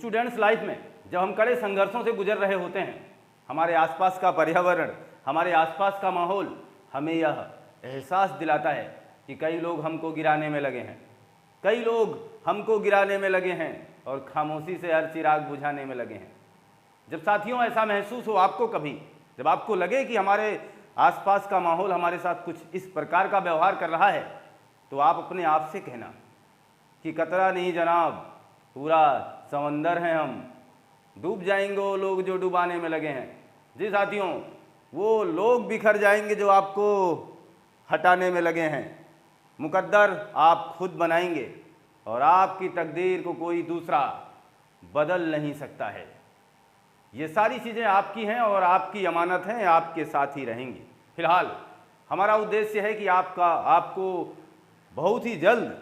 Students life में जब हम कड़े संघर्षों से गुजर रहे होते हैं, हमारे आसपास का पर्यावरण, हमारे आसपास का माहौल हमें यह एहसास दिलाता है कि कई लोग हमको गिराने में लगे हैं, कई लोग हमको गिराने में लगे हैं और खामोशी से हर चिराग बुझाने में लगे हैं। जब साथियों ऐसा महसूस हो आपको कभी, जब आपको लगे कि हमारे आसपास का माहौल हमारे साथ कुछ इस प्रकार का व्यवहार कर रहा है, तो आप अपने आप से कहना कि कतरा नहीं जनाब, पूरा समंदर हैं हम, डूब जाएंगे वो लोग जो डुबाने में लगे हैं। जी साथियों, वो लोग बिखर जाएंगे जो आपको हटाने में लगे हैं। मुकद्दर आप खुद बनाएंगे और आपकी तकदीर को कोई दूसरा बदल नहीं सकता है। ये सारी चीज़ें आपकी हैं और आपकी अमानत हैं, आपके साथ ही रहेंगी। फिलहाल हमारा उद्देश्य है कि आपको बहुत ही जल्द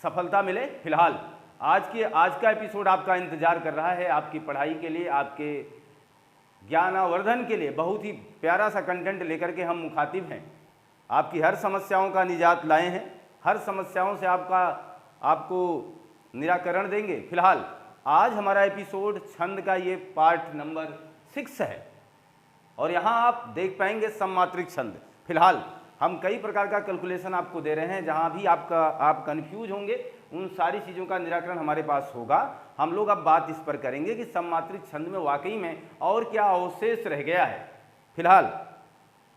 सफलता मिले। फिलहाल आज का एपिसोड आपका इंतजार कर रहा है, आपकी पढ़ाई के लिए, आपके ज्ञानावर्धन के लिए बहुत ही प्यारा सा कंटेंट लेकर के हम मुखातिब हैं। आपकी हर समस्याओं का निजात लाए हैं, हर समस्याओं से आपको निराकरण देंगे। फिलहाल आज हमारा एपिसोड छंद का ये पार्ट नंबर 6 है और यहाँ आप देख पाएंगे सममात्रिक छंद। फिलहाल हम कई प्रकार का कैलकुलेशन आपको दे रहे हैं, जहाँ भी आप कंफ्यूज होंगे उन सारी चीज़ों का निराकरण हमारे पास होगा। हम लोग अब बात इस पर करेंगे कि सममात्रिक छंद में वाकई में और क्या अवशेष रह गया है। फिलहाल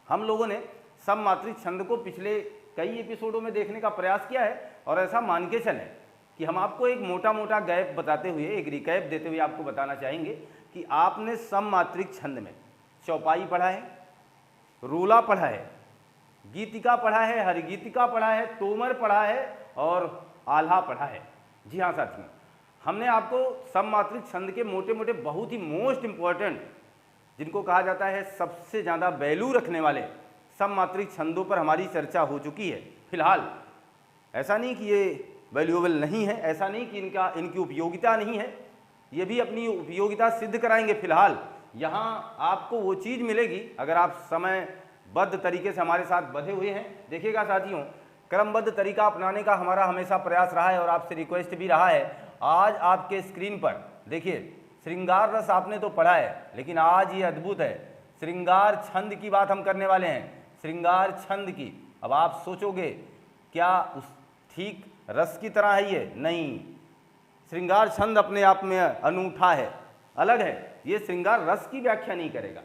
हम लोगों ने सममात्रिक छंद को पिछले कई एपिसोडों में देखने का प्रयास किया है और ऐसा मान के चलें कि हम आपको एक मोटा मोटा गैप बताते हुए, एक रिकैप देते हुए आपको बताना चाहेंगे कि आपने सममात्रिक छंद में चौपाई पढ़ा है, रूला पढ़ा है, गीतिका पढ़ा है, हरिगीतिका पढ़ा है, तोमर पढ़ा है और आल्हा पढ़ा है। जी हाँ साथियों, हमने आपको सममात्रिक छंद के मोटे मोटे बहुत ही मोस्ट इंपॉर्टेंट, जिनको कहा जाता है सबसे ज़्यादा वैल्यू रखने वाले सममात्रिक छंदों पर हमारी चर्चा हो चुकी है। फिलहाल ऐसा नहीं कि ये वैल्यूएबल नहीं है, ऐसा नहीं कि इनकी उपयोगिता नहीं है, ये भी अपनी उपयोगिता सिद्ध कराएंगे। फिलहाल यहाँ आपको वो चीज़ मिलेगी अगर आप समयबद्ध तरीके से हमारे साथ बंधे हुए हैं। देखिएगा साथियों, क्रमबद्ध तरीका अपनाने का हमारा हमेशा प्रयास रहा है और आपसे रिक्वेस्ट भी रहा है। आज आपके स्क्रीन पर देखिए, श्रृंगार रस आपने तो पढ़ा है, लेकिन आज ये अद्भुत है, श्रृंगार छंद की बात हम करने वाले हैं, श्रृंगार छंद की। अब आप सोचोगे क्या उस ठीक रस की तरह है ये? नहीं, श्रृंगार छंद अपने आप में अनूठा है, अलग है। ये श्रृंगार रस की व्याख्या नहीं करेगा।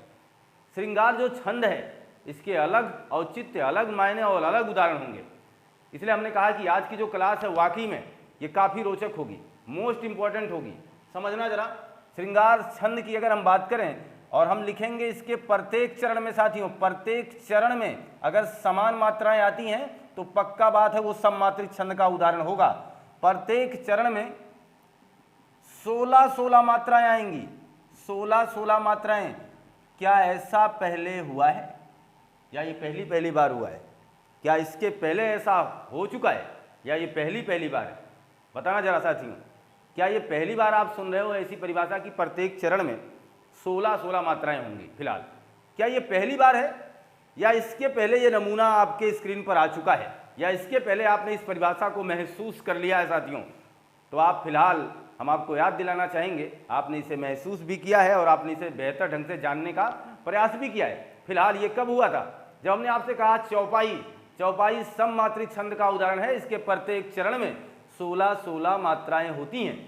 श्रृंगार जो छंद है इसके अलग औचित्य, अलग मायने और अलग उदाहरण होंगे। इसलिए हमने कहा कि आज की जो क्लास है वाकई में ये काफ़ी रोचक होगी, मोस्ट इंपॉर्टेंट होगी। समझना जरा, श्रृंगार छंद की अगर हम बात करें और हम लिखेंगे इसके प्रत्येक चरण में साथियों, प्रत्येक चरण में अगर समान मात्राएं आती हैं तो पक्का बात है वो सममात्रिक छंद का उदाहरण होगा। प्रत्येक चरण में 16 मात्राएं आएंगी, 16 मात्राएं। क्या ऐसा पहले हुआ है या ये पहली बार हुआ है? क्या इसके पहले ऐसा हो चुका है या ये पहली बार है? बताना जरा साथियों, क्या ये पहली बार आप सुन रहे हो ऐसी परिभाषा की प्रत्येक चरण में 16 मात्राएं होंगी? फिलहाल क्या ये पहली बार है या इसके पहले ये नमूना आपके स्क्रीन पर आ चुका है या इसके पहले आपने इस परिभाषा को महसूस कर लिया है साथियों? तो आप फिलहाल हम आपको याद दिलाना चाहेंगे, आपने इसे महसूस भी किया है और आपने इसे बेहतर ढंग से जानने का प्रयास भी किया है। फिलहाल ये कब हुआ था? जब हमने आपसे कहा चौपाई सममात्रिक छंद का उदाहरण है, इसके प्रत्येक चरण में 16 मात्राएं होती हैं।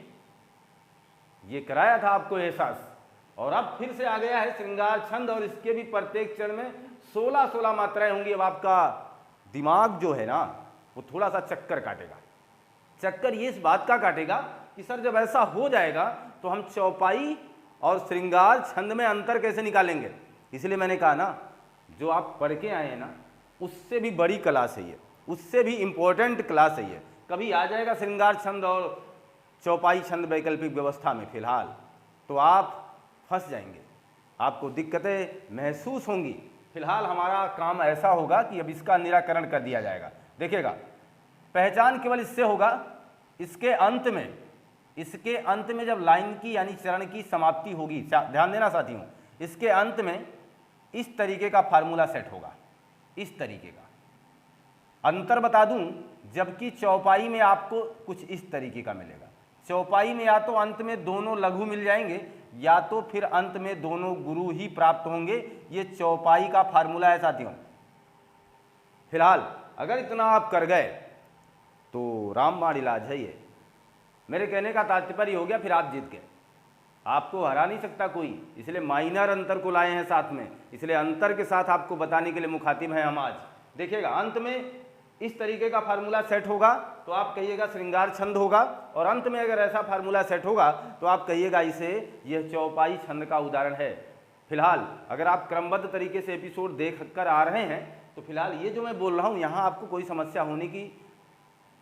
ये कराया था आपको एहसास, और अब फिर से आ गया है श्रृंगार छंद और इसके भी प्रत्येक चरण में 16 मात्राएं होंगी। अब आपका दिमाग जो है ना वो थोड़ा सा चक्कर काटेगा। चक्कर ये इस बात का काटेगा कि सर जब ऐसा हो जाएगा तो हम चौपाई और श्रृंगार छंद में अंतर कैसे निकालेंगे? इसलिए मैंने कहा ना, जो आप पढ़ के आए हैं ना उससे भी बड़ी क्लास है ये, उससे भी इम्पोर्टेंट क्लास है ये। कभी आ जाएगा श्रृंगार छंद और चौपाई छंद वैकल्पिक व्यवस्था में, फिलहाल तो आप फंस जाएंगे, आपको दिक्कतें महसूस होंगी। फिलहाल हमारा काम ऐसा होगा कि अब इसका निराकरण कर दिया जाएगा। देखिएगा, पहचान केवल इससे होगा, इसके अंत में जब लाइन की यानी चरण की समाप्ति होगी, ध्यान देना साथियों, इसके अंत में इस तरीके का फार्मूला सेट होगा, इस तरीके का। अंतर बता दूं, जबकि चौपाई में आपको कुछ इस तरीके का मिलेगा। चौपाई में या तो अंत में दोनों लघु मिल जाएंगे या तो फिर अंत में दोनों गुरु ही प्राप्त होंगे। ये चौपाई का फार्मूला है साथियों। फिलहाल अगर इतना आप कर गए तो रामबाण इलाज है ये। मेरे कहने का तात्पर्य हो गया फिर आप जीत गए, आपको हरा नहीं सकता कोई, इसलिए माइनर अंतर को लाए हैं साथ में, इसलिए अंतर के साथ आपको बताने के लिए मुखातिब हैं हम आज। देखिएगा अंत में इस तरीके का फार्मूला सेट होगा तो आप कहिएगा श्रृंगार छंद होगा, और अंत में अगर ऐसा फार्मूला सेट होगा तो आप कहिएगा इसे यह चौपाई छंद का उदाहरण है। फिलहाल अगर आप क्रमबद्ध तरीके से एपिसोड देख कर आ रहे हैं तो फिलहाल ये जो मैं बोल रहा हूँ यहाँ आपको कोई समस्या होने की,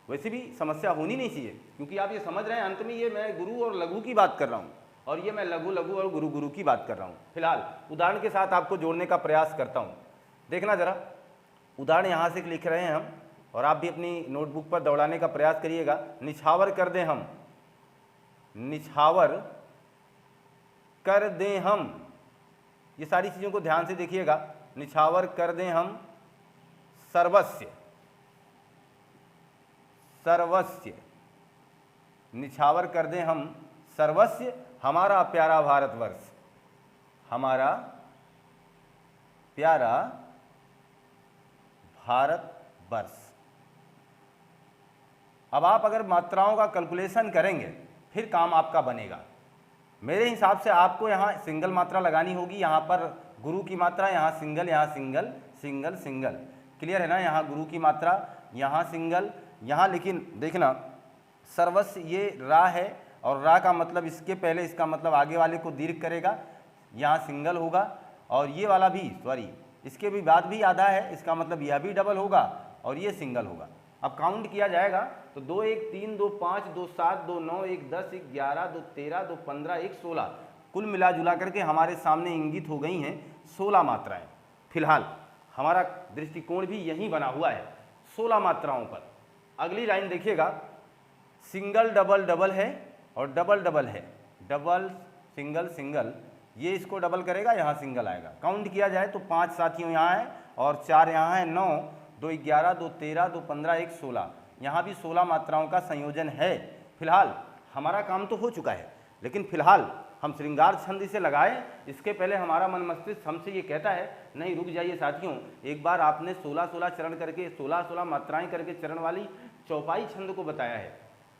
वैसे भी समस्या होनी नहीं चाहिए, क्योंकि आप ये समझ रहे हैं अंत में ये मैं गुरु और लघु की बात कर रहा हूँ और ये मैं लघु लघु और गुरु गुरु की बात कर रहा हूँ। फिलहाल उदाहरण के साथ आपको जोड़ने का प्रयास करता हूँ। देखना जरा, उदाहरण यहाँ से लिख रहे हैं हम और आप भी अपनी नोटबुक पर दौड़ाने का प्रयास करिएगा। निछावर कर दें हम, निछावर कर दें हम, ये सारी चीज़ों को ध्यान से देखिएगा। निछावर कर दें हम सर्वस्व, सर्वस्व, निछावर कर दें हम सर्वस्व हमारा प्यारा भारतवर्ष, हमारा प्यारा भारतवर्ष। अब आप अगर मात्राओं का कैलकुलेशन करेंगे फिर काम आपका बनेगा। मेरे हिसाब से आपको यहाँ सिंगल मात्रा लगानी होगी, यहाँ पर गुरु की मात्रा, यहाँ सिंगल, यहाँ सिंगल, सिंगल सिंगल, क्लियर है ना। यहाँ गुरु की मात्रा, यहाँ सिंगल, यहाँ लेकिन देखना सर्वस्व ये रा है और रा का मतलब इसके पहले इसका मतलब आगे वाले को दीर्घ करेगा, यहाँ सिंगल होगा, और ये वाला भी सॉरी इसके भी बाद भी आधा है, इसका मतलब यह भी डबल होगा और ये सिंगल होगा। अब काउंट किया जाएगा तो 2 1 3 2 5 2 7 2 9 1 10 1 11 2 13 2 15 1 16, कुल मिला जुला करके हमारे सामने इंगित हो गई हैं 16 मात्राएं। फिलहाल हमारा दृष्टिकोण भी यही बना हुआ है 16 मात्राओं पर। अगली लाइन देखिएगा, सिंगल डबल डबल है और डबल डबल है, डबल सिंगल सिंगल, ये इसको डबल करेगा, यहाँ सिंगल आएगा। काउंट किया जाए तो 5 साथियों यहाँ है और 4 यहाँ है, 9 2 11 2 13 2 15 1 16, यहाँ भी 16 मात्राओं का संयोजन है। फिलहाल हमारा काम तो हो चुका है, लेकिन फिलहाल हम श्रृंगार छंद इसे लगाएं इसके पहले हमारा मन मस्तिष्क हमसे ये कहता है नहीं रुक जाइए साथियों, एक बार आपने 16-16 चरण करके 16-16 मात्राएं करके चरण वाली चौपाई छंद को बताया है,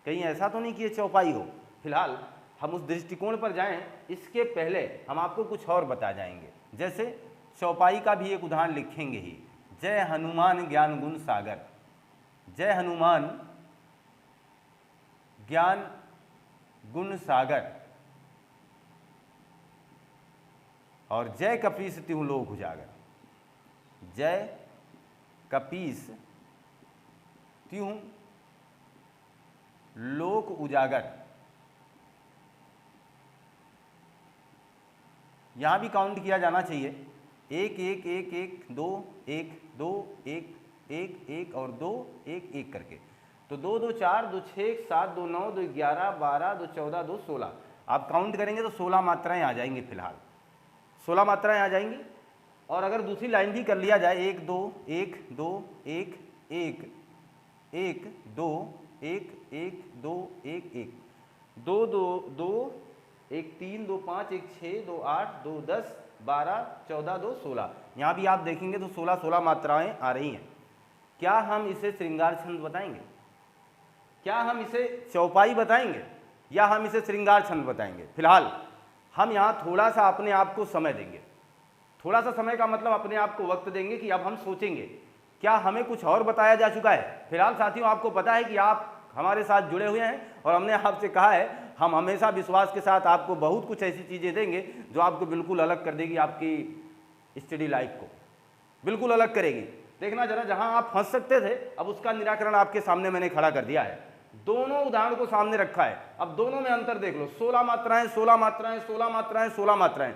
कहीं ऐसा तो नहीं कि ये चौपाई हो। फिलहाल हम उस दृष्टिकोण पर जाएं इसके पहले हम आपको कुछ और बता जाएंगे, जैसे चौपाई का भी एक उदाहरण लिखेंगे ही। जय हनुमान ज्ञान गुण सागर, जय हनुमान ज्ञान गुण सागर, और जय कपीस त्यों लोक उजागर, जय कपीस त्यों लोक उजागर। यहां भी काउंट किया जाना चाहिए, 1 1 1 1 2 1 2 1 1 1 और 2 1 1 करके, तो 2 2 4 2 6 7 2 9 2 11 12 2 14 2 16, आप काउंट करेंगे तो 16 मात्राएं आ जाएंगी। फिलहाल 16 मात्राएं आ जाएंगी। और अगर दूसरी लाइन भी कर लिया जाए 1 2 1 2 1 1 1 2 1 1 2 1 1 2 2 2 1 3 2 5 1 6 2 8 2 10 12 14 2 16, यहाँ भी आप देखेंगे तो 16 मात्राएं आ रही हैं। क्या हम इसे श्रृंगार छंद बताएंगे, क्या हम इसे चौपाई बताएंगे, या हम इसे श्रृंगार छंद बताएंगे? फिलहाल हम यहाँ थोड़ा सा अपने आप को समय देंगे, थोड़ा सा समय का मतलब अपने आप को वक्त देंगे कि अब हम सोचेंगे क्या हमें कुछ और बताया जा चुका है। फिलहाल साथियों आपको पता है कि आप हमारे साथ जुड़े हुए हैं और हमने आपसे कहा है हम हमेशा विश्वास के साथ आपको बहुत कुछ ऐसी चीज़ें देंगे जो आपको बिल्कुल अलग कर देगी, आपकी स्टडी लाइफ को बिल्कुल अलग करेगी। देखना जरा, जहां आप फंस सकते थे अब उसका निराकरण आपके सामने मैंने खड़ा कर दिया है, दोनों उदाहरण को सामने रखा है। अब दोनों में अंतर देख लो, 16 मात्राएं 16 मात्राएं 16 मात्राएं 16 मात्राएं,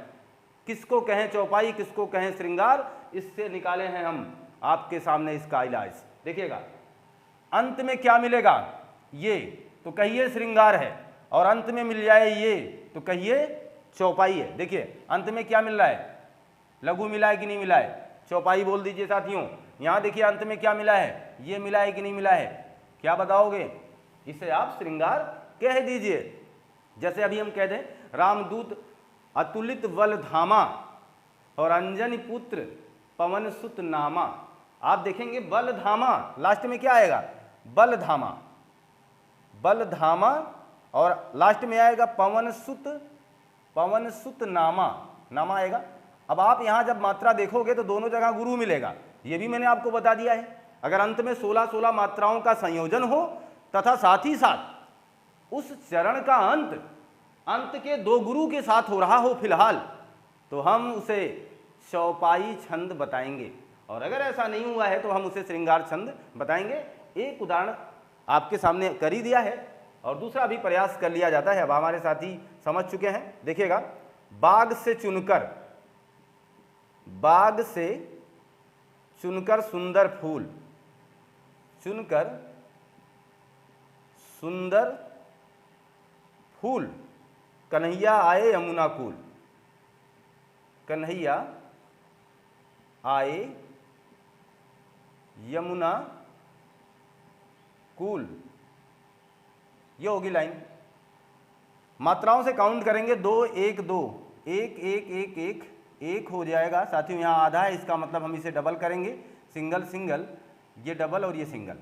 किसको कहें चौपाई किसको कहें श्रृंगार, इससे निकाले हैं हम आपके सामने इसका इलाज। देखिएगा अंत में क्या मिलेगा, ये तो कहिए श्रृंगार है, और अंत में मिल जाए ये तो कहिए चौपाई है। देखिए अंत में क्या मिल रहा है, लघु मिला है कि नहीं मिला है, चौपाई बोल दीजिए साथियों। यहां देखिए अंत में क्या मिला है, ये मिला है कि नहीं मिला है, क्या बताओगे, इसे आप श्रृंगार कह दीजिए। जैसे अभी हम कह दें रामदूत अतुलित बल धामा और अंजनी पुत्र पवन सुत नामा। आप देखेंगे बल धामा, लास्ट में क्या आएगा? बल धामा, बल धामा, और लास्ट में आएगा पवन सुत नामा, नामा आएगा। अब आप यहां जब मात्रा देखोगे तो दोनों जगह गुरु मिलेगा, ये भी मैंने आपको बता दिया है। अगर अंत में 16-16 मात्राओं का संयोजन हो तथा साथ ही साथ उस चरण का अंत के दो गुरु के साथ हो रहा हो फिलहाल, तो हम उसे चौपाई छंद बताएंगे, और अगर ऐसा नहीं हुआ है तो हम उसे श्रृंगार छंद बताएंगे। एक उदाहरण आपके सामने कर ही दिया है और दूसरा भी प्रयास कर लिया जाता है। अब हमारे साथी समझ चुके हैं, देखिएगा। बाग से चुनकर सुंदर फूल, चुनकर सुंदर फूल, कन्हैया आए यमुना कूल, कन्हैया आए यमुना कूल, ये होगी लाइन। मात्राओं से काउंट करेंगे 2 1 2 1 1 1 1 1 हो जाएगा। साथियों यहाँ आधा है, इसका मतलब हम इसे डबल करेंगे, सिंगल सिंगल, ये डबल और ये सिंगल,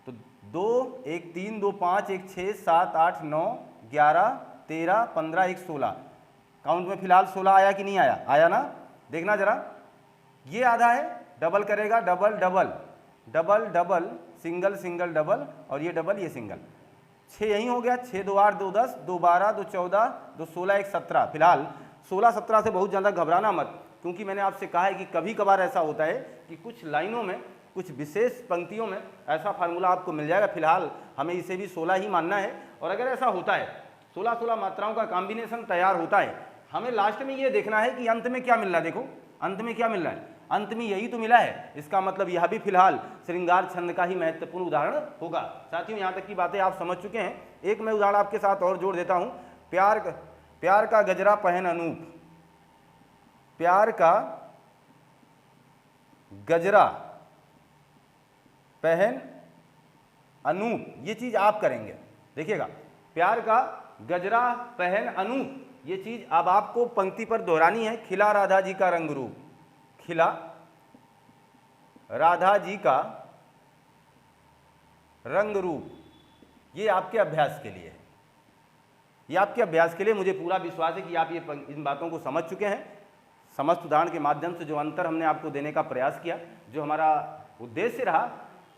तो 2 1 3 2 5 1 6 7 8 9 11 13 15 1 16। काउंट में फिलहाल 16 आया कि नहीं आया? आया ना, देखना जरा। ये आधा है, डबल करेगा, double double double double, single single double, और ये डबल ये सिंगल। 6 यहीं हो गया, 6 2 8 2 10 2 12 2 14 2 16 1 17। फिलहाल 16-17 से बहुत ज़्यादा घबराना मत, क्योंकि मैंने आपसे कहा है कि कभी कभार ऐसा होता है कि कुछ लाइनों में, कुछ विशेष पंक्तियों में ऐसा फार्मूला आपको मिल जाएगा। फिलहाल हमें इसे भी 16 ही मानना है, और अगर ऐसा होता है 16-16 मात्राओं का कॉम्बिनेशन तैयार होता है, हमें लास्ट में ये देखना है कि अंत में क्या मिल रहा है। देखो अंत में क्या मिल रहा है, अंत में यही तो मिला है। इसका मतलब यह भी फिलहाल श्रृंगार छंद का ही महत्वपूर्ण उदाहरण होगा। साथियों यहाँ तक की बातें आप समझ चुके हैं। एक मैं उदाहरण आपके साथ और जोड़ देता हूँ। प्यार का गजरा पहन अनूप, प्यार का गजरा पहन अनूप, ये चीज आप करेंगे। देखिएगा, प्यार का गजरा पहन अनूप, ये चीज अब आपको पंक्ति पर दोहरानी है। खिला राधा जी का रंग रूप, खिला राधा जी का रंग रूप, ये आपके अभ्यास के लिए है। ये आपके अभ्यास के लिए मुझे पूरा विश्वास है कि आप ये इन बातों को समझ चुके हैं। समस्त उदाहरण के माध्यम से जो अंतर हमने आपको देने का प्रयास किया, जो हमारा उद्देश्य रहा,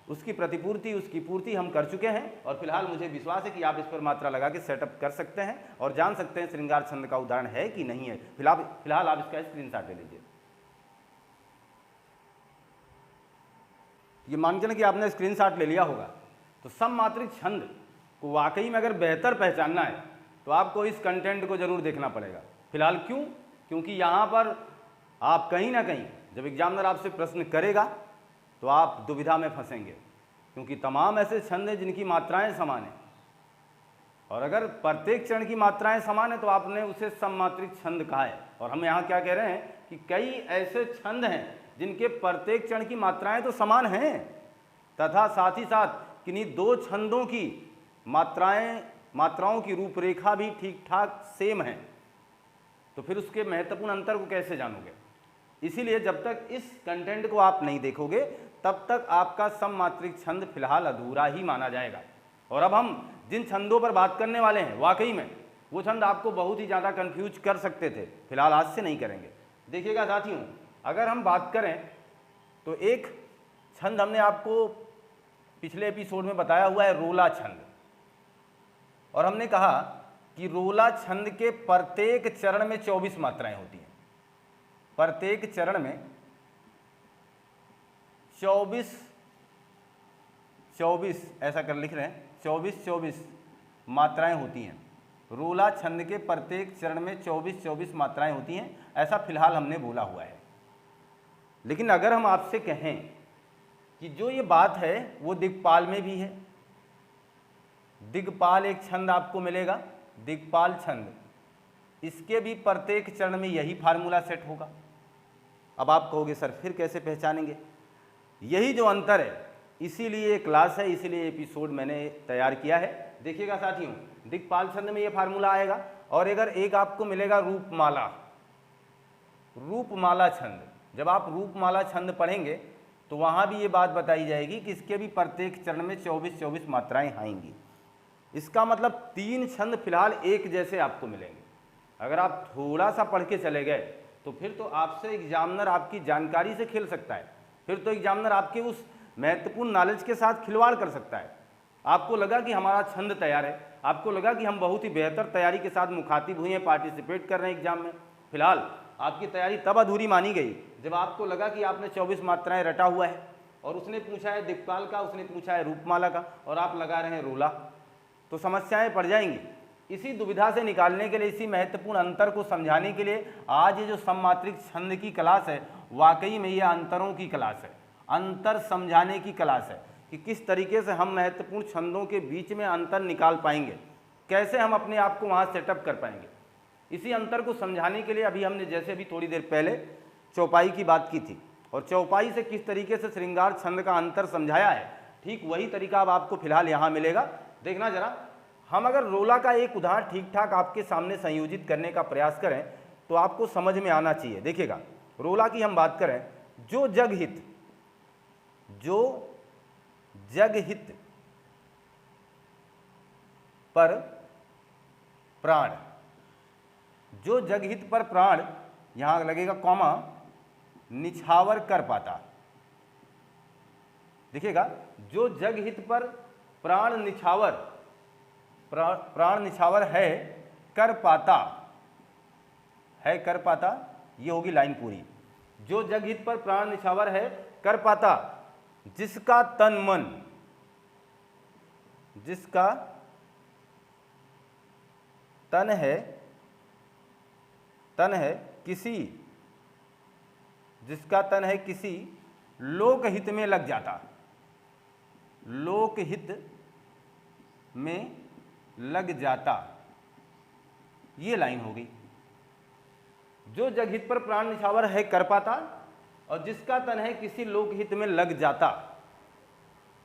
उसकी प्रतिपूर्ति, उसकी पूर्ति हम कर चुके हैं। और फिलहाल मुझे विश्वास है कि आप इस पर मात्रा लगा के सेटअप कर सकते हैं और जान सकते हैं श्रृंगार छंद का उदाहरण है कि नहीं है। फिलहाल आप इसका स्क्रीनशॉट ले लीजिए। ये मान के चलें कि आपने स्क्रीनशॉट ले लिया होगा। तो सममात्रिक छंद को वाकई में अगर बेहतर पहचानना है तो आपको इस कंटेंट को जरूर देखना पड़ेगा। फिलहाल क्यों? क्योंकि यहाँ पर आप कहीं ना कहीं जब एग्जामिनर आपसे प्रश्न करेगा तो आप दुविधा में फंसेंगे, क्योंकि तमाम ऐसे छंद हैं जिनकी मात्राएं समान हैं, और अगर प्रत्येक चरण की मात्राएं समान है तो आपने उसे सममात्रिक छंद कहा है। और हम यहाँ क्या कह रहे हैं कि कई ऐसे छंद हैं जिनके प्रत्येक चरण की मात्राएं तो समान हैं, तथा साथ ही साथ किन्हीं दो छंदों की मात्राओं की रूपरेखा भी ठीक ठाक सेम है। तो फिर उसके महत्वपूर्ण अंतर को कैसे जानोगे? इसीलिए जब तक इस कंटेंट को आप नहीं देखोगे तब तक आपका सममात्रिक छंद फिलहाल अधूरा ही माना जाएगा। और अब हम जिन छंदों पर बात करने वाले हैं, वाकई में वो छंद आपको बहुत ही ज़्यादा कंफ्यूज कर सकते थे, फिलहाल आज से नहीं करेंगे। देखिएगा साथियों, अगर हम बात करें तो एक छंद हमने आपको पिछले एपिसोड में बताया हुआ है, रोला छंद। और हमने कहा कि रोला छंद के प्रत्येक चरण में 24 मात्राएं होती हैं। प्रत्येक चरण में 24 ऐसा कर लिख रहे हैं, 24 मात्राएं होती हैं। रोला छंद के प्रत्येक चरण में 24 मात्राएं होती हैं, ऐसा फिलहाल हमने बोला हुआ है। लेकिन अगर हम आपसे कहें कि जो ये बात है वो दिक्पाल में भी है, दिक्पाल एक छंद आपको मिलेगा, दिक्पाल छंद, इसके भी प्रत्येक चरण में यही फार्मूला सेट होगा। अब आप कहोगे सर फिर कैसे पहचानेंगे? यही जो अंतर है, इसीलिए क्लास है, इसीलिए एपिसोड मैंने तैयार किया है। देखिएगा साथियों, दिक्पाल छंद में ये फार्मूला आएगा। और अगर एक आपको मिलेगा रूपमाला, रूपमाला छंद, जब आप रूपमाला छंद पढ़ेंगे तो वहाँ भी ये बात बताई जाएगी कि इसके भी प्रत्येक चरण में 24-24 मात्राएं आएंगी। इसका मतलब 3 छंद फिलहाल एक जैसे आपको मिलेंगे। अगर आप थोड़ा सा पढ़ के चले गए तो फिर तो आपसे एग्जामिनर आपकी जानकारी से खेल सकता है, फिर तो एग्जामिनर आपके उस महत्वपूर्ण नॉलेज के साथ खिलवाड़ कर सकता है। आपको लगा कि हमारा छंद तैयार है, आपको लगा कि हम बहुत ही बेहतर तैयारी के साथ मुखातिब हुए हैं, पार्टिसिपेट कर रहे हैं एग्जाम में। फिलहाल आपकी तैयारी तब अधूरी मानी गई जब आपको लगा कि आपने 24 मात्राएं रटा हुआ है और उसने पूछा है दिक्पाल का, उसने पूछा है रूपमाला का और आप लगा रहे हैं रोला, तो समस्याएं पड़ जाएंगी। इसी दुविधा से निकालने के लिए, इसी महत्वपूर्ण अंतर को समझाने के लिए आज ये जो सममात्रिक छंद की क्लास है, वाकई में ये अंतरों की क्लास है, अंतर समझाने की क्लास है कि किस तरीके से हम महत्वपूर्ण छंदों के बीच में अंतर निकाल पाएंगे, कैसे हम अपने आप को वहाँ सेटअप कर पाएंगे। इसी अंतर को समझाने के लिए अभी हमने जैसे अभी थोड़ी देर पहले चौपाई की बात की थी और चौपाई से किस तरीके से श्रृंगार छंद का अंतर समझाया है, ठीक वही तरीका अब आपको फिलहाल यहाँ मिलेगा। देखना जरा, हम अगर रोला का एक उदाहरण ठीक ठाक आपके सामने संयोजित करने का प्रयास करें तो आपको समझ में आना चाहिए। देखिएगा, रोला की हम बात करें, जो जगहित, जो जगहित पर प्राण, जो जगहित पर प्राण, यहां लगेगा कॉमा, निछावर कर पाता। देखिएगा, जो जगहित पर प्राण निछावर, प्राण निछावर है कर पाता, है कर पाता, ये होगी लाइन पूरी। जो जगहित पर प्राण निछावर है कर पाता, जिसका तन मन, जिसका तन है, तन है किसी, जिसका तन है किसी लोकहित में लग जाता, लोकहित में लग जाता, ये लाइन हो गई। जो जगहित पर प्राण निछावर है कर पाता और जिसका तन है किसी लोकहित में लग जाता।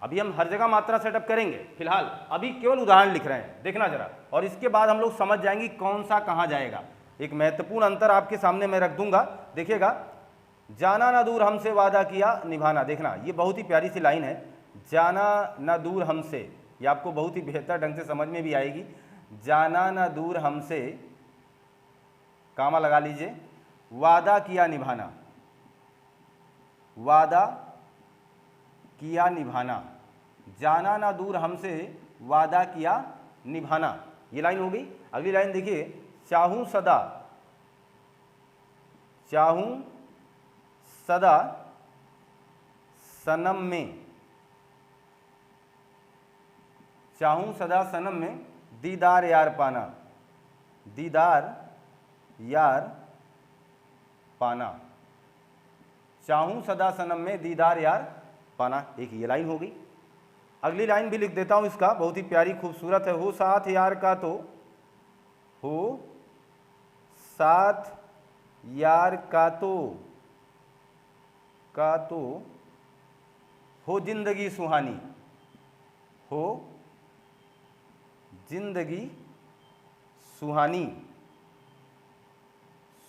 अभी हम हर जगह मात्रा सेटअप करेंगे, फिलहाल अभी केवल उदाहरण लिख रहे हैं, देखना जरा, और इसके बाद हम लोग समझ जाएंगे कौन सा कहां जाएगा। एक महत्वपूर्ण अंतर आपके सामने मैं रख दूंगा, देखिएगा, जाना ना दूर हमसे वादा किया निभाना। देखना, ये बहुत ही प्यारी सी लाइन है, जाना ना दूर हमसे, ये आपको बहुत ही बेहतर ढंग से समझ में भी आएगी। जाना ना दूर हमसे, कामा लगा लीजिए, वादा किया निभाना, वादा किया निभाना, जाना ना दूर हमसे वादा किया निभाना, ये लाइन हो गई। अगली लाइन देखिए, चाहूं सदा, चाहूं सदा सनम में, चाहूं सदा सनम में दीदार यार पाना, दीदार यार पाना, चाहूं सदा सनम में दीदार यार पाना, एक ये लाइन हो गई। अगली लाइन भी लिख देता हूं इसका, बहुत ही प्यारी खूबसूरत है, हो साथ यार का तो, हो साथ यार का तो हो जिंदगी सुहानी, हो जिंदगी सुहानी,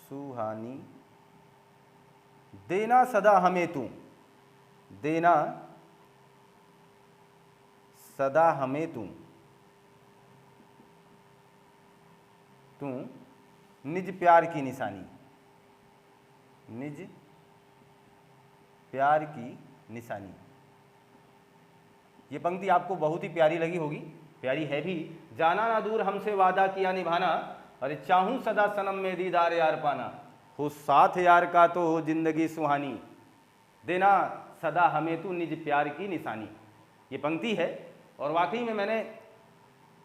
सुहानी, देना सदा हमें तू, देना सदा हमें तू, तू निज प्यार की निशानी, निज प्यार की निशानी। ये पंक्ति आपको बहुत ही प्यारी लगी होगी, प्यारी है भी। जाना ना दूर हमसे वादा किया निभाना, अरे चाहूं सदा सनम में दीदार यार पाना, हो साथ यार का तो हो जिंदगी सुहानी, देना सदा हमें तू निज प्यार की निशानी। ये पंक्ति है और वाकई में मैंने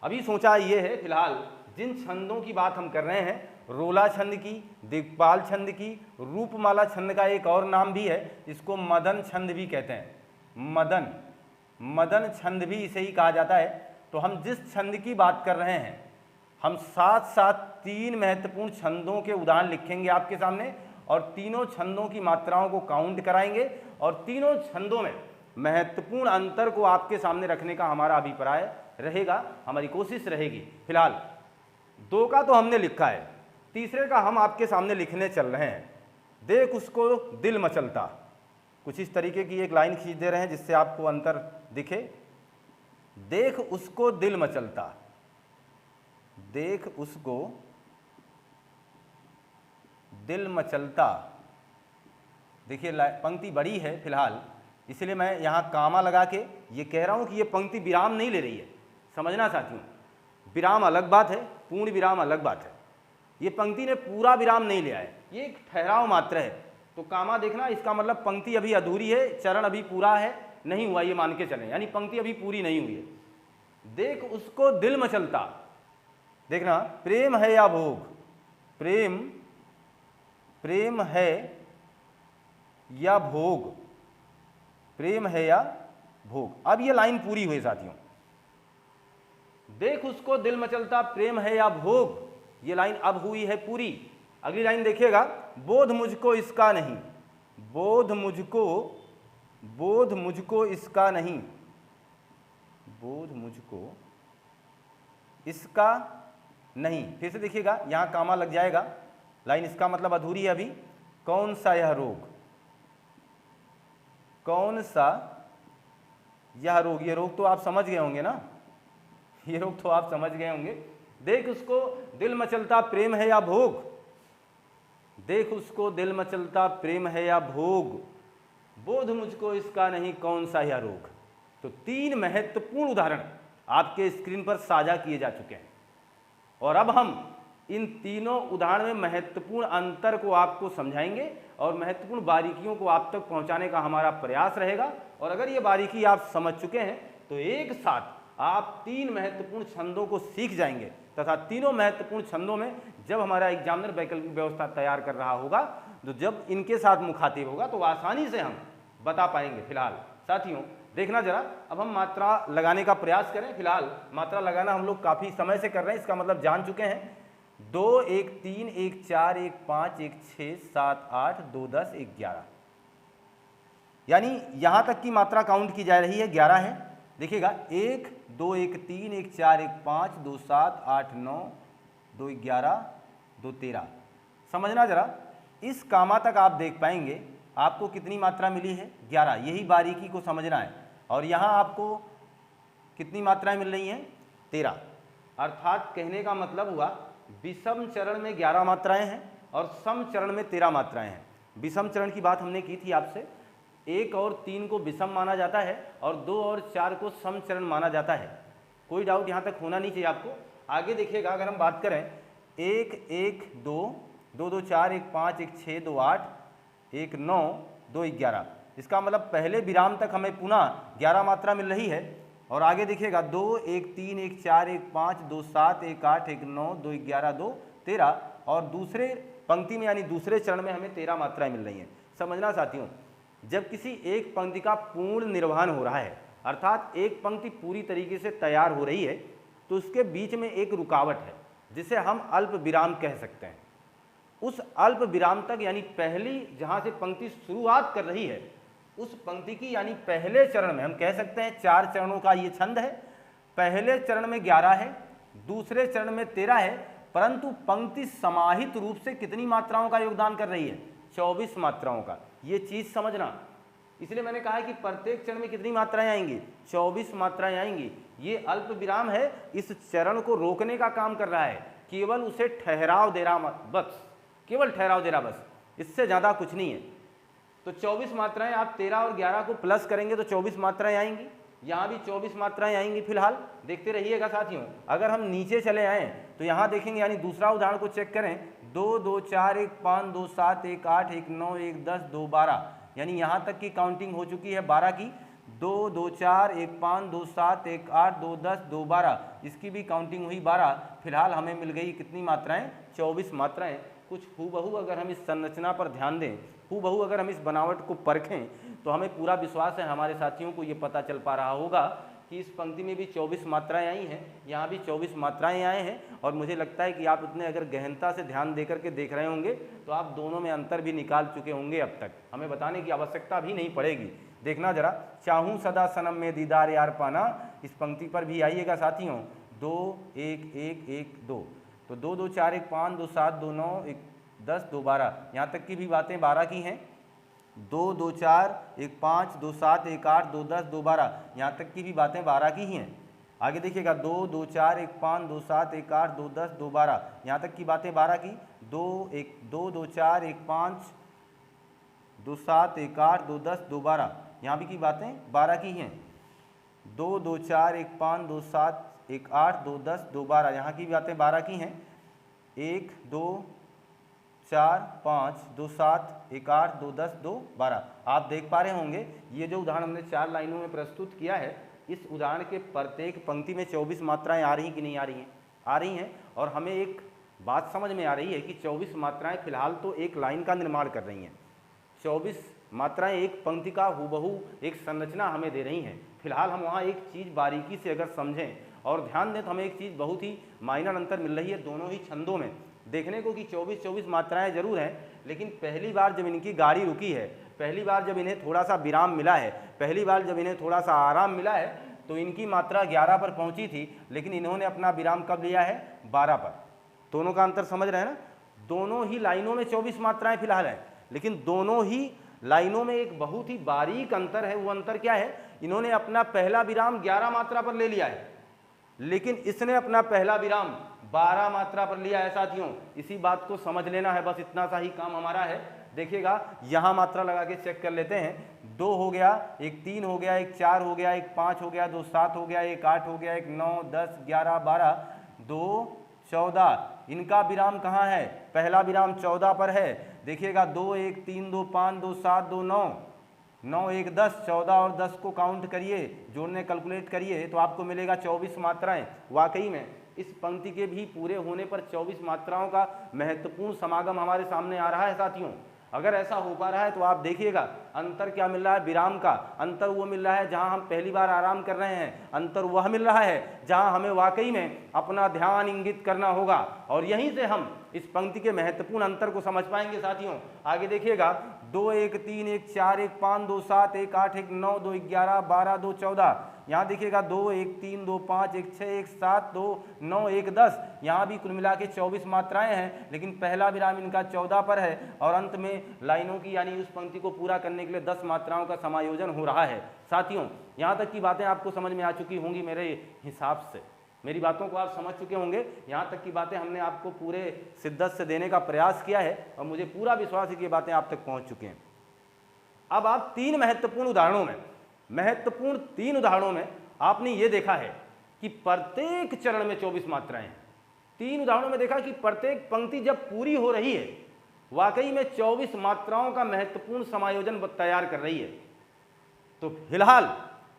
अभी सोचा ये है, फिलहाल जिन छंदों की बात हम कर रहे हैं, रोला छंद की, दिक्पाल छंद की, रूपमाला छंद का एक और नाम भी है, इसको मदन छंद भी कहते हैं। मदन, मदन छंद भी इसे ही कहा जाता है। तो हम जिस छंद की बात कर रहे हैं, हम साथ साथ 3 महत्वपूर्ण छंदों के उदाहरण लिखेंगे आपके सामने और तीनों छंदों की मात्राओं को काउंट कराएंगे और तीनों छंदों में महत्वपूर्ण अंतर को आपके सामने रखने का हमारा अभिप्राय रहेगा, हमारी कोशिश रहेगी। फिलहाल 2 का तो हमने लिखा है, तीसरे का हम आपके सामने लिखने चल रहे हैं। देख उसको दिल मचलता, कुछ इस तरीके की एक लाइन खींच दे रहे हैं जिससे आपको अंतर दिखे। देख उसको दिल मचलता, देख उसको दिल मचलता। देखिए पंक्ति बड़ी है फिलहाल, इसलिए मैं यहाँ कामा लगा के ये कह रहा हूँ कि ये पंक्ति विराम नहीं ले रही है। समझना साथियों, विराम अलग बात है, पूर्ण विराम अलग बात है। ये पंक्ति ने पूरा विराम नहीं लिया है, ये एक ठहराव मात्र है। तो कामा देखना, इसका मतलब पंक्ति अभी अधूरी है, चरण अभी पूरा है नहीं हुआ, ये मान के चलें, यानी पंक्ति अभी पूरी नहीं हुई है। देख उसको दिल मचलता, देखना प्रेम है या भोग, प्रेम प्रेम है या भोग, प्रेम है या भोग। अब ये लाइन पूरी हुई साथियों, देख उसको दिल मचलता प्रेम है या भोग, ये लाइन अब हुई है पूरी। अगली लाइन देखिएगा, बोध मुझको इसका नहीं, बोध मुझको इसका नहीं, बोध मुझको इसका नहीं। फिर से देखिएगा, यहां कामा लग जाएगा, लाइन इसका मतलब अधूरी है अभी। कौन सा यह रोग, कौन सा यह रोग, ये रोग तो आप समझ गए होंगे ना, ये रोग तो आप समझ गए होंगे। देख उसको दिल मचलता प्रेम है या भोग, देख उसको दिल मचलता प्रेम है या भोग, बोध मुझको इसका नहीं कौन सा यह रोग। तो 3 महत्वपूर्ण उदाहरण आपके स्क्रीन पर साझा किए जा चुके हैं, और अब हम इन तीनों उदाहरण में महत्वपूर्ण अंतर को आपको समझाएंगे और महत्वपूर्ण बारीकियों को आप तक पहुंचाने का हमारा प्रयास रहेगा। और अगर ये बारीकी आप समझ चुके हैं तो एक साथ आप 3 महत्वपूर्ण छंदों को सीख जाएंगे, तथा तीनों महत्वपूर्ण छंदों में जब हमारा एग्जामिनर वैकल्पिक व्यवस्था तैयार कर रहा होगा, तो जब इनके साथ मुखातिब होगा तो आसानी से हम बता पाएंगे। फिलहाल साथियों देखना जरा, अब हम मात्रा लगाने का प्रयास करें। फिलहाल मात्रा लगाना हम लोग काफ़ी समय से कर रहे हैं, इसका मतलब जान चुके हैं। 2 1 3 1 4 1 5 1 6 7 8 2 10 1 11, यानी यहां तक की मात्रा काउंट की जा रही है, 11 है। देखिएगा 1 2 1 3 1 4 1 5 2 7 8 9 2 11 2 13। समझना जरा, इस कामा तक आप देख पाएंगे आपको कितनी मात्रा मिली है, 11। यही बारीकी को समझना है। और यहाँ आपको कितनी मात्राएं मिल रही हैं, 13। अर्थात कहने का मतलब हुआ विषम चरण में 11 मात्राएं हैं और सम चरण में 13 मात्राएं हैं। विषम चरण की बात हमने की थी आपसे, 1 और 3 को विषम माना जाता है और 2 और 4 को सम चरण माना जाता है। कोई डाउट यहाँ तक होना नहीं चाहिए आपको। आगे देखिएगा, अगर हम बात करें 1 1 2 2 2 4 1 5 1 6 2 8 1 9 2 11, इसका मतलब पहले विराम तक हमें पुनः 11 मात्रा मिल रही है। और आगे देखिएगा 2 1 3 1 4 1 5 2 7 1 8 1 9 2 11 2 13, और दूसरे पंक्ति में यानी दूसरे चरण में हमें 13 मात्राएं मिल रही हैं। समझना साथियों, जब किसी एक पंक्ति का पूर्ण निर्वहन हो रहा है, अर्थात एक पंक्ति पूरी तरीके से तैयार हो रही है, तो उसके बीच में एक रुकावट है जिसे हम अल्प विराम कह सकते हैं। उस अल्प विराम तक यानी पहली जहां से पंक्ति शुरुआत कर रही है, उस पंक्ति की यानी पहले चरण में हम कह सकते हैं 4 चरणों का ये छंद है। पहले चरण में 11 है, दूसरे चरण में 13 है, परंतु पंक्ति समाहित रूप से कितनी मात्राओं का योगदान कर रही है, 24 मात्राओं का। ये चीज समझना, इसलिए मैंने कहा है कि प्रत्येक चरण में कितनी मात्राएं आएंगी, 24 मात्राएं आएंगी। ये अल्प विराम है, इस चरण को रोकने का काम कर रहा है, केवल उसे ठहराव दे रहा बस, केवल ठहराव दे रहा बस, इससे ज्यादा कुछ नहीं है। तो 24 मात्राएं, आप 13 और 11 को प्लस करेंगे तो 24 मात्राएं आएंगी, यहाँ भी 24 मात्राएं आएंगी। फिलहाल देखते रहिएगा साथियों। अगर हम नीचे चले आए तो यहाँ देखेंगे, यानी दूसरा उदाहरण को चेक करें, 2 2 4 1 5 2 7 1 8 1 9 1 10 2 12, यानी यहाँ तक की काउंटिंग हो चुकी है 12 की। 2 2 4 1 5 2 7 1 8 2 10 2 12, इसकी भी काउंटिंग हुई 12। फिलहाल हमें मिल गई कितनी मात्राएं, 24 मात्राएं। कुछ हूबहू अगर हम इस संरचना पर ध्यान दें, हूबहू अगर हम इस बनावट को परखें, तो हमें पूरा विश्वास है हमारे साथियों को ये पता चल पा रहा होगा कि इस पंक्ति में भी 24 मात्राएं आई हैं, यहाँ भी 24 मात्राएं आए हैं। और मुझे लगता है कि आप इतने अगर गहनता से ध्यान देकर के देख रहे होंगे तो आप दोनों में अंतर भी निकाल चुके होंगे। अब तक हमें बताने की आवश्यकता भी नहीं पड़ेगी। देखना जरा, चाहूं सदा सनम में दीदार यार पाना, इस पंक्ति पर भी आइएगा साथियों। 2 1 1 1 2, तो 2 2 4 1 5 2 7 2 9 1 10 2 12, यहाँ तक की भी बातें 12 की हैं। 2 2 4 1 5 2 7 1 8 2 10 2 12, यहाँ तक की भी बातें 12 की ही हैं। आगे देखिएगा 2 2 4 1 5 2 7 1 8 2 10 2 12, यहाँ तक की बातें 12 की। 2 2 4 1 5 2 7 1 8 2 10 2 12, यहाँ भी की बातें 12 की हैं। 2 2 4 1 5 2 7 1 8 2 10 2 12, यहाँ की बातें 12 की हैं। 1 2 4 5 2 7 1 8 2 10 2 12, आप देख पा रहे होंगे ये जो उदाहरण हमने 4 लाइनों में प्रस्तुत किया है, इस उदाहरण के प्रत्येक पंक्ति में 24 मात्राएं आ रही हैं कि नहीं आ रही हैं? आ रही हैं। और हमें एक बात समझ में आ रही है कि 24 मात्राएं फिलहाल तो एक लाइन का निर्माण कर रही हैं। 24 मात्राएं एक पंक्ति का हूबहू एक संरचना हमें दे रही हैं। फिलहाल हम वहाँ एक चीज़ बारीकी से अगर समझें और ध्यान दें तो हमें एक चीज़ बहुत ही माइनर अंतर मिल रही है दोनों ही छंदों में देखने को कि 24 मात्राएं जरूर हैं, लेकिन पहली बार जब इनकी गाड़ी रुकी है, पहली बार जब इन्हें थोड़ा सा विराम मिला है, पहली बार जब इन्हें थोड़ा सा आराम मिला है, तो इनकी मात्रा 11 पर पहुंची थी, लेकिन इन्होंने अपना विराम कब लिया है? 12 पर। दोनों का अंतर समझ रहे हैं ना? दोनों ही लाइनों में 24 मात्राएं फिलहाल है, लेकिन दोनों ही लाइनों में एक बहुत ही बारीक अंतर है। वो अंतर क्या है? इन्होंने अपना पहला विराम 11 मात्रा पर ले लिया है, लेकिन इसने अपना पहला विराम 12 मात्रा पर लिया है साथियों। इसी बात को समझ लेना है, बस इतना सा ही काम हमारा है। देखिएगा यहाँ मात्रा लगा के चेक कर लेते हैं। 2 हो गया, एक 3 हो गया, एक 4 हो गया, एक 5 हो गया, 2 7 हो गया, एक 8 हो गया, एक 9 10 11 12 2 14, इनका विराम कहाँ है? पहला विराम 14 पर है। देखिएगा 2 1 3 2 5 2 7 2 9 9 1 10, 14 और 10 को काउंट करिए, जोड़ने कैलकुलेट करिए तो आपको मिलेगा 24 मात्राएं। वाकई में इस पंक्ति के भी पूरे होने पर 24 मात्राओं का महत्वपूर्ण समागम हमारे सामने आ रहा है साथियों। अगर ऐसा हो पा रहा है तो आप देखिएगा अंतर क्या मिल रहा है? विराम का अंतर वो मिल रहा है जहां हम पहली बार आराम कर रहे हैं, अंतर वह मिल रहा है जहां हमें वाकई में अपना ध्यान इंगित करना होगा, और यहीं से हम इस पंक्ति के महत्वपूर्ण अंतर को समझ पाएंगे साथियों। आगे देखिएगा 2 1 3 1 4 1 5 2 7 1 8 1 9 2 11 12 2 14, यहाँ देखिएगा 2 1 3 2 5 1 6 1 7 2 9 1 10, यहाँ भी कुल मिला के 24 मात्राएं हैं, लेकिन पहला विराम इनका 14 पर है और अंत में लाइनों की यानी उस पंक्ति को पूरा करने के लिए 10 मात्राओं का समायोजन हो रहा है साथियों। यहाँ तक की बातें आपको समझ में आ चुकी होंगी मेरे हिसाब से, मेरी बातों को आप समझ चुके होंगे। यहाँ तक की बातें हमने आपको पूरे शिद्दत से देने का प्रयास किया है और मुझे पूरा विश्वास है कि ये बातें आप तक पहुँच चुकी हैं। अब आप 3 महत्वपूर्ण उदाहरणों में आपने ये देखा है कि प्रत्येक चरण में 24 मात्राएं हैं। 3 उदाहरणों में देखा कि प्रत्येक पंक्ति जब पूरी हो रही है वाकई में 24 मात्राओं का महत्वपूर्ण समायोजन तैयार कर रही है। तो फिलहाल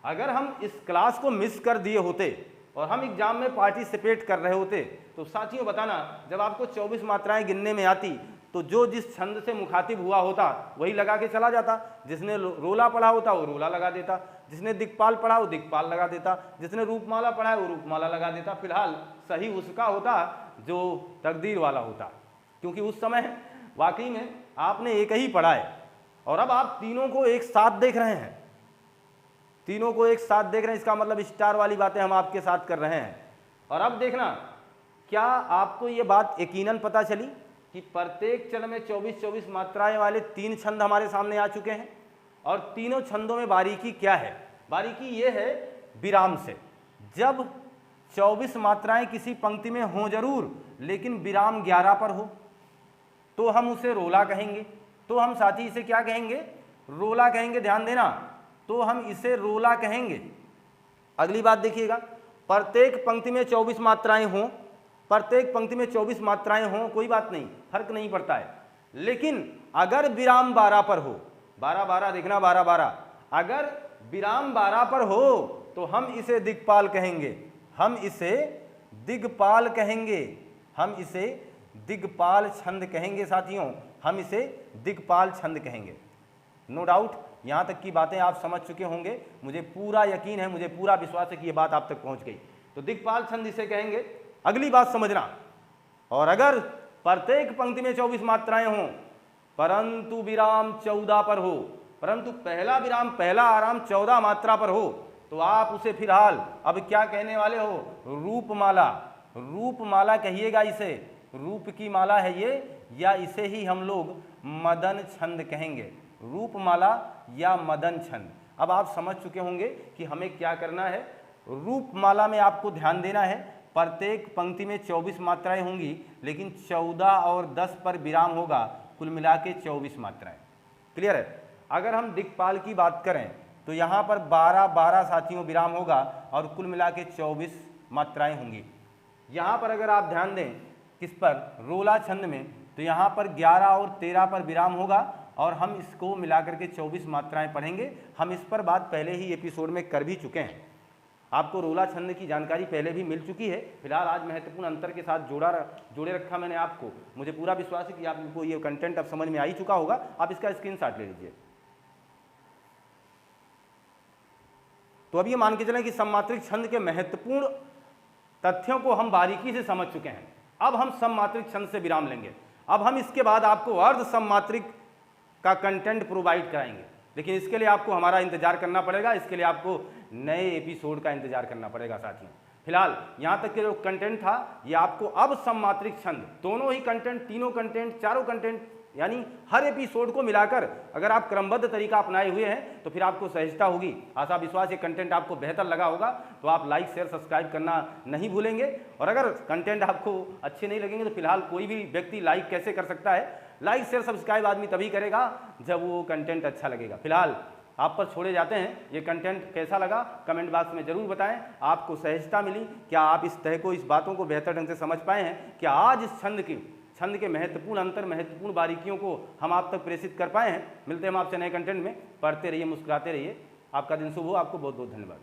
अगर हम इस क्लास को मिस कर दिए होते और हम एग्जाम में पार्टिसिपेट कर रहे होते तो साथियों बताना, जब आपको 24 मात्राएं गिनने में आती तो जो जिस छंद से मुखातिब हुआ होता वही लगा के चला जाता। जिसने रोला पढ़ा होता वो रोला लगा देता, जिसने दिक्पाल पढ़ा वो दिक्पाल लगा देता, जिसने रूपमाला पढ़ा है वो रूपमाला लगा देता। फिलहाल सही उसका होता जो तकदीर वाला होता, क्योंकि उस समय वाकई में आपने एक ही पढ़ा है और अब आप तीनों को एक साथ देख रहे हैं, तीनों को एक साथ देख रहे हैं। इसका मतलब स्टार वाली बातें हम आपके साथ कर रहे हैं। और अब देखना, क्या आपको ये बात यकीनन पता चली कि प्रत्येक चरण में 24 मात्राएं वाले 3 छंद हमारे सामने आ चुके हैं और तीनों छंदों में बारीकी क्या है? बारीकी ये है विराम से। जब 24 मात्राएं किसी पंक्ति में हों जरूर, लेकिन विराम 11 पर हो तो हम उसे रोला कहेंगे। तो हम साथी इसे क्या कहेंगे? रोला कहेंगे। ध्यान देना, तो हम इसे रोला कहेंगे। अगली बात देखिएगा, प्रत्येक पंक्ति में 24 मात्राएं हों, प्रत्येक पंक्ति में 24 मात्राएं हों, कोई बात नहीं, फर्क नहीं पड़ता है। लेकिन अगर विराम 12 पर हो, 12 देखना, 12 अगर विराम 12 पर हो तो हम इसे दिक्पाल कहेंगे, हम इसे दिग्पाल कहेंगे, हम इसे दिग्पाल छंद कहेंगे साथियों, हम इसे दिग्पाल छंद कहेंगे। नो डाउट यहाँ तक की बातें आप समझ चुके होंगे, मुझे पूरा यकीन है, मुझे पूरा विश्वास है कि ये बात आप तक पहुंच गई। तो दिक्पाल छंद इसे कहेंगे। अगली बात समझना, और अगर प्रत्येक पंक्ति में 24 मात्राएं हों परंतु विराम 14 पर हो परंतु पहला विराम, पहला आराम 14 मात्रा पर हो तो आप उसे फिलहाल अब क्या कहने वाले हो? रूपमाला। रूपमाला कहिएगा इसे, रूप की माला है ये, या इसे ही हम लोग मदन छंद कहेंगे, रूपमाला या मदन छंद। अब आप समझ चुके होंगे कि हमें क्या करना है। रूपमाला में आपको ध्यान देना है, प्रत्येक पंक्ति में 24 मात्राएं होंगी, लेकिन 14 और 10 पर विराम होगा, कुल मिला के 24 मात्राएं। क्लियर है? अगर हम दिक्पाल की बात करें तो यहाँ पर 12 साथियों विराम होगा और कुल मिला के 24 मात्राएं होंगी। यहाँ पर अगर आप ध्यान दें किस पर, रोला छंद में, तो यहाँ पर 11 और 13 पर विराम होगा और हम इसको मिलाकर के 24 मात्राएं पढ़ेंगे। हम इस पर बात पहले ही एपिसोड में कर भी चुके हैं, आपको रोला छंद की जानकारी पहले भी मिल चुकी है। फिलहाल आज महत्वपूर्ण अंतर के साथ जोड़े रखा मैंने आपको। मुझे पूरा विश्वास है कि आपको ये कंटेंट अब समझ में आ ही चुका होगा। आप इसका स्क्रीनशॉट ले लीजिए। तो अब ये मान के चलें कि सममात्रिक छंद के महत्वपूर्ण तथ्यों को हम बारीकी से समझ चुके हैं। अब हम सममात्रिक छंद से विराम लेंगे। अब हम इसके बाद आपको अर्ध सममात्रिक का कंटेंट प्रोवाइड कराएंगे, लेकिन इसके लिए आपको हमारा इंतजार करना पड़ेगा। इसके लिए आपको नए एपिसोड का इंतजार करना पड़ेगा साथियों। फिलहाल यहाँ तक के जो कंटेंट था ये आपको अब सममात्रिक छंद, दोनों ही कंटेंट, तीनों कंटेंट, चारों कंटेंट, यानी हर एपिसोड को मिलाकर अगर आप क्रमबद्ध तरीका अपनाए हुए हैं तो फिर आपको सहजता होगी। आशा विश्वास ये कंटेंट आपको बेहतर लगा होगा तो आप लाइक शेयर सब्सक्राइब करना नहीं भूलेंगे। और अगर कंटेंट आपको अच्छे नहीं लगेंगे तो फिलहाल कोई भी व्यक्ति लाइक कैसे कर सकता है? लाइक शेयर सब्सक्राइब आदमी तभी करेगा जब वो कंटेंट अच्छा लगेगा। फिलहाल आप पर छोड़े जाते हैं। ये कंटेंट कैसा लगा कमेंट बॉक्स में जरूर बताएं। आपको सहजता मिली क्या? आप इस तह को, इस बातों को बेहतर ढंग से समझ पाए हैं? क्या आज इस छंद के महत्वपूर्ण अंतर, महत्वपूर्ण बारीकियों को हम आप तक प्रेषित कर पाए हैं? मिलते हैं हम आपसे नए कंटेंट में। पढ़ते रहिए, मुस्कुराते रहिए। आपका दिन शुभ हो। आपको बहुत बहुत धन्यवाद।